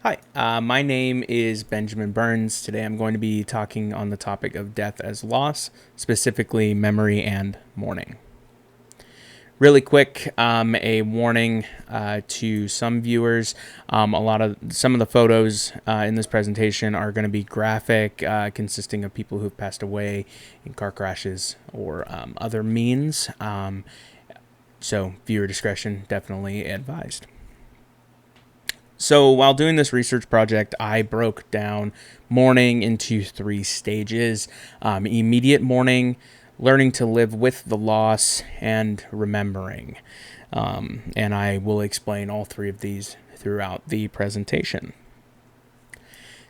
Hi, my name is Benjamin Burns. Today I'm going to be talking on the topic of death as loss, specifically memory and mourning. Really quick, a warning to some viewers. Some of the photos in this presentation are going to be graphic, consisting of people who've passed away in car crashes or other means. So viewer discretion definitely advised. So while doing this research project, I broke down mourning into three stages: immediate mourning, learning to live with the loss, and remembering. And I will explain all three of these throughout the presentation.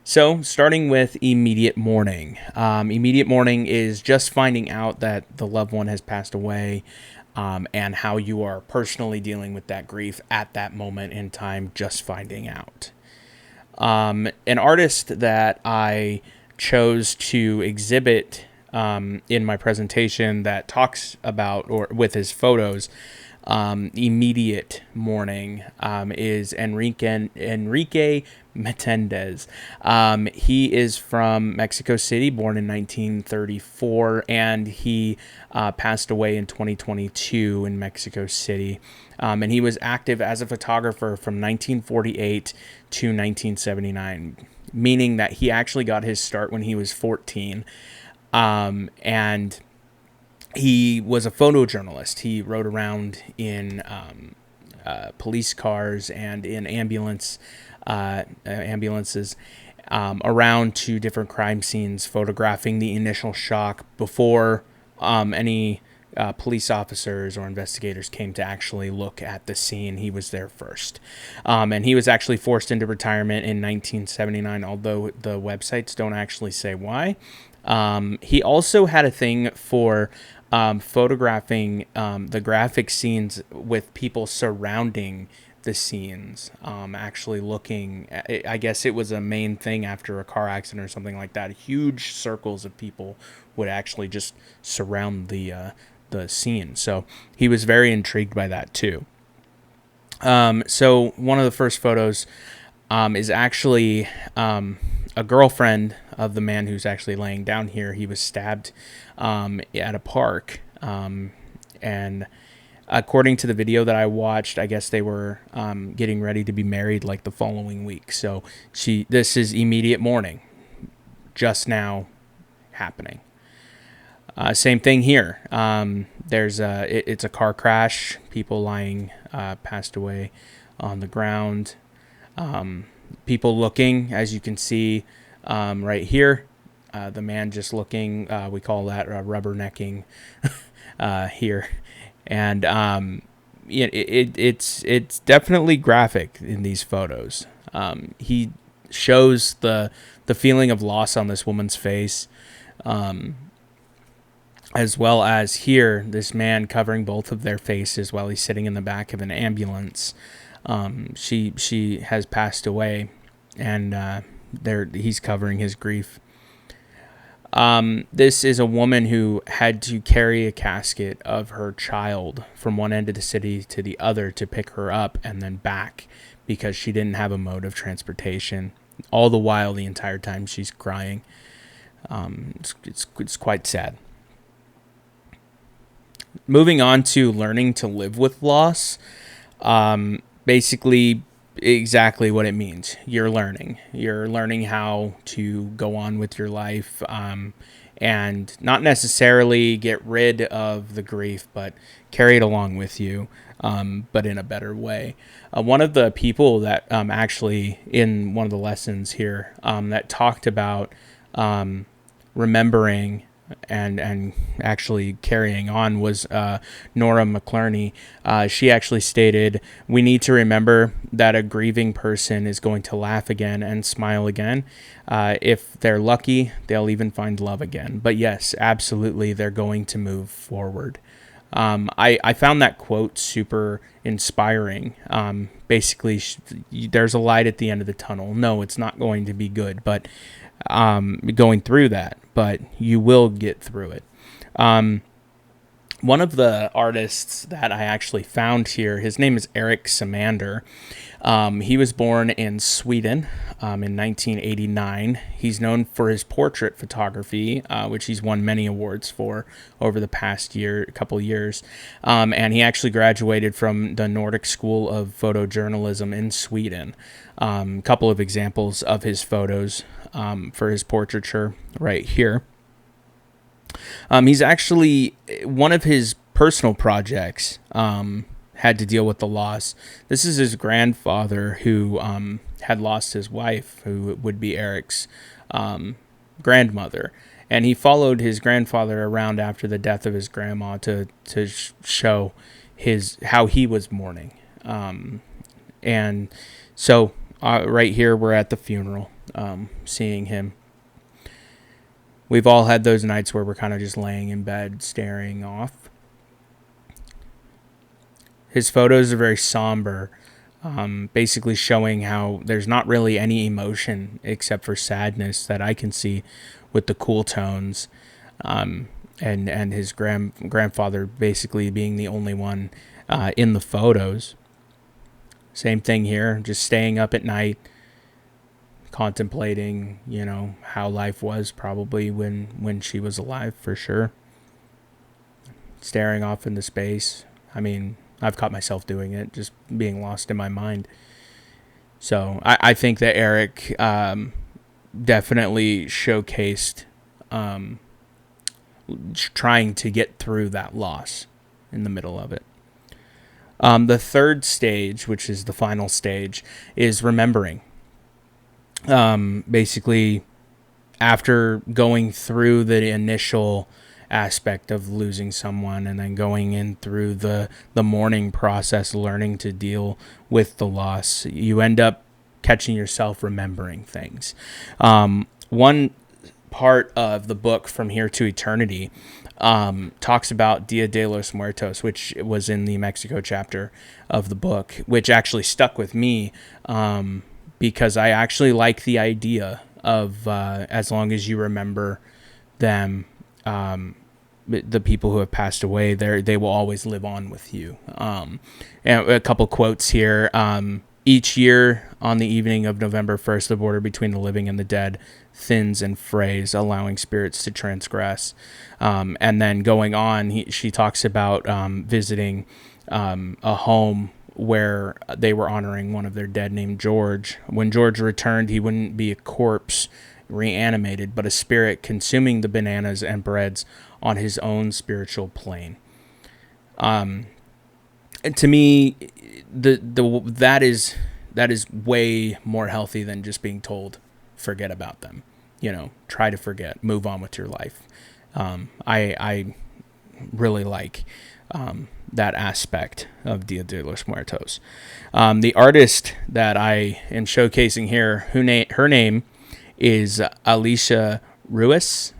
So starting with immediate mourning. Immediate mourning is just finding out that the loved one has passed away, and how you are personally dealing with that grief at that moment in time, just finding out. An artist that I chose to exhibit in my presentation that talks about, or with his photos, immediate mourning is Enrique Metendez. He is from Mexico City, born in 1934, and he passed away in 2022 in Mexico City. And he was active as a photographer from 1948 to 1979, meaning that he actually got his start when he was 14. And he was a photojournalist. He rode around in police cars and in ambulances around to different crime scenes, photographing the initial shock before any police officers or investigators came to actually look at the scene. He was there first. And he was actually forced into retirement in 1979, although the websites don't actually say why. He also had a thing for photographing the graphic scenes with people surrounding the scenes, actually looking at it. I guess it was a main thing after a car accident or something like that. Huge circles of people would actually just surround the scene. So he was very intrigued by that too. So one of the first photos is actually a girlfriend of the man who's actually laying down here. He was stabbed at a park, and according to the video that I watched, I guess they were getting ready to be married like the following week. So this is immediate mourning, just now happening. Same thing here. It's a car crash. People lying, passed away on the ground. People looking, as you can see right here. The man just looking. We call that rubbernecking here, and it's definitely graphic in these photos. He shows the feeling of loss on this woman's face. As well as here, this man covering both of their faces while he's sitting in the back of an ambulance. She has passed away, and he's covering his grief. This is a woman who had to carry a casket of her child from one end of the city to the other to pick her up and then back, because she didn't have a mode of transportation. All the while, the entire time, she's crying. It's quite sad. Moving on to learning to live with loss. Basically, exactly what it means. You're learning how to go on with your life, and not necessarily get rid of the grief, but carry it along with you, but in a better way. One of the people that actually in one of the lessons here that talked about remembering and actually carrying on was Nora McClerney. She actually stated, "We need to remember that a grieving person is going to laugh again and smile again. If they're lucky, they'll even find love again. But yes, absolutely, they're going to move forward." I found that quote super inspiring. Basically, there's a light at the end of the tunnel. No, it's not going to be good, but going through that, but you will get through it. One of the artists that I actually found here, his name is Eric Samander. He was born in Sweden in 1989. He's known for his portrait photography, which he's won many awards for over the past couple years. And he actually graduated from the Nordic School of Photojournalism in Sweden. A couple of examples of his photos for his portraiture right here. He's actually, one of his personal projects had to deal with the loss. This is his grandfather who had lost his wife, who would be Eric's grandmother. And he followed his grandfather around after the death of his grandma to show how he was mourning. And so right here, we're at the funeral, seeing him. We've all had those nights where we're kind of just laying in bed, staring off. His photos are very somber, basically showing how there's not really any emotion except for sadness that I can see with the cool tones, and his grandfather basically being the only one in the photos. Same thing here, just staying up at night, contemplating, how life was probably when she was alive, for sure. Staring off into space. I mean, I've caught myself doing it, just being lost in my mind. So I think that Eric definitely showcased trying to get through that loss in the middle of it. The third stage, which is the final stage, is remembering. Basically, after going through the initial aspect of losing someone and then going in through the mourning process, learning to deal with the loss, you end up catching yourself remembering things. One part of the book From Here to Eternity talks about Dia de los Muertos, which was in the Mexico chapter of the book, which actually stuck with me, because I actually like the idea of as long as you remember them, the people who have passed away, they will always live on with you. And a couple quotes here. Each year on the evening of November 1st, the border between the living and the dead thins and frays, allowing spirits to transgress. And then going on, she talks about visiting a home where they were honoring one of their dead named George. When George returned, he wouldn't be a corpse reanimated, but a spirit consuming the bananas and breads on his own spiritual plane. And to me, that is way more healthy than just being told, forget about them. Try to forget, move on with your life. I really like that aspect of Dia de los Muertos. The artist that I am showcasing here, her name is Alicia Ruiz.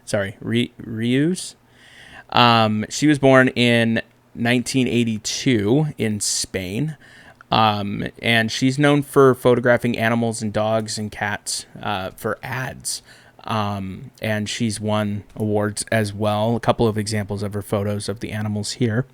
Rius. She was born in 1982 in Spain. And she's known for photographing animals and dogs and cats for ads. And she's won awards as well. A couple of examples of her photos of the animals here.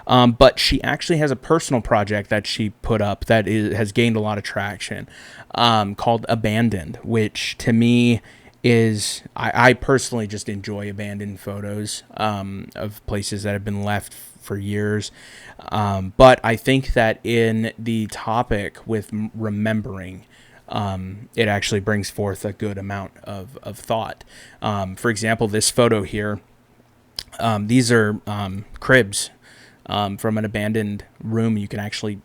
But she actually has a personal project that she put up that has gained a lot of traction, called Abandoned, which to me is, I personally just enjoy abandoned photos of places that have been left for years. But I think that in the topic with remembering, it actually brings forth a good amount of thought. For example, this photo here, these are cribs from an abandoned room. You can actually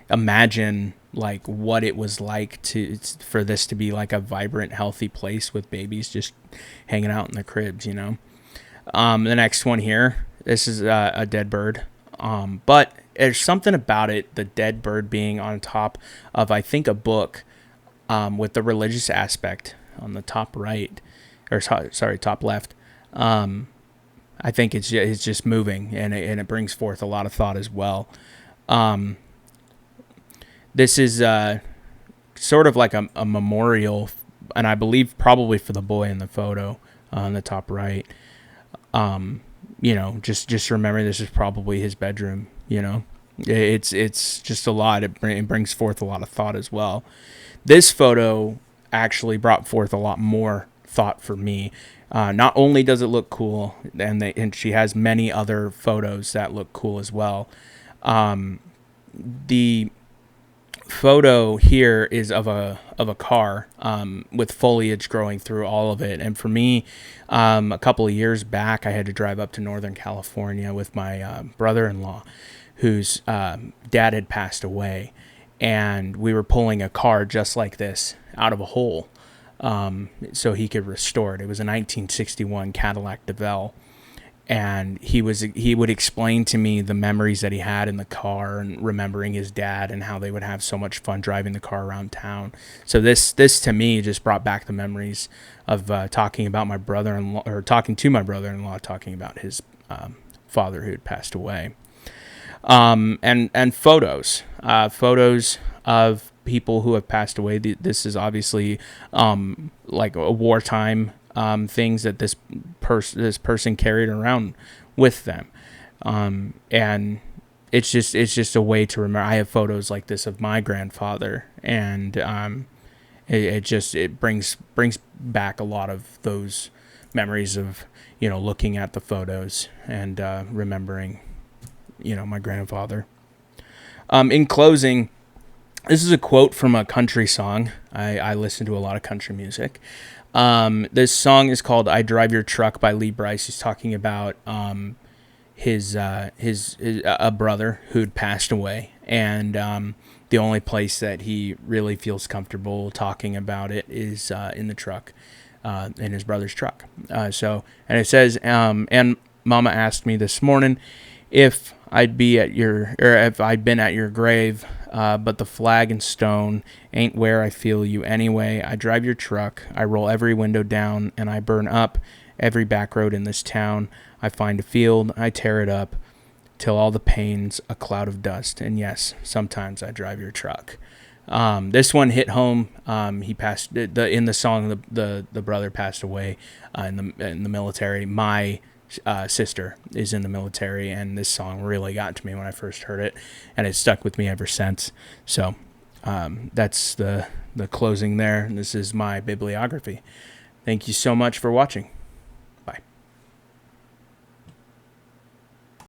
imagine like what it was like for this to be like a vibrant, healthy place with babies just hanging out in the cribs, The next one here, this is a dead bird. But there's something about it, the dead bird being on top of, I think, a book with the religious aspect on the top right, or top left. I think it's just moving, and it brings forth a lot of thought as well. This is sort of like a memorial, and I believe probably for the boy in the photo on the top right. just remember this is probably his bedroom. It's just a lot. It brings forth a lot of thought as well. This photo actually brought forth a lot more thought for me. Not only does it look cool, and she has many other photos that look cool as well. The photo here is of a car with foliage growing through all of it. And for me, a couple of years back, I had to drive up to Northern California with my brother-in-law, whose dad had passed away, and we were pulling a car just like this out of a hole so he could restore it. It was a 1961 Cadillac DeVille. And he would explain to me the memories that he had in the car and remembering his dad and how they would have so much fun driving the car around town. So this to me just brought back the memories of talking about my brother-in-law, or talking to my brother-in-law, talking about his father who had passed away. And photos of people who have passed away. This is obviously like a wartime things that this person carried around with them, and it's just a way to remember. I have photos like this of my grandfather, and it brings back a lot of those memories of looking at the photos and remembering my grandfather. In closing, this is a quote from a country song. I listen to a lot of country music. This song is called "I Drive Your Truck" by Lee Brice. He's talking about his brother who'd passed away, and the only place that he really feels comfortable talking about it is in the truck, in his brother's truck. And it says, and Mama asked me this morning if I'd been at your grave, but the flag and stone ain't where I feel you anyway. I drive your truck, I roll every window down, and I burn up every back road in this town. I find a field, I tear it up, till all the pain's a cloud of dust. And yes, sometimes I drive your truck. This one hit home. He passed in the song. The brother passed away in the military. My sister is in the military, and this song really got to me when I first heard it, and it's stuck with me ever since. So that's the closing there. This is my bibliography. Thank you so much for watching.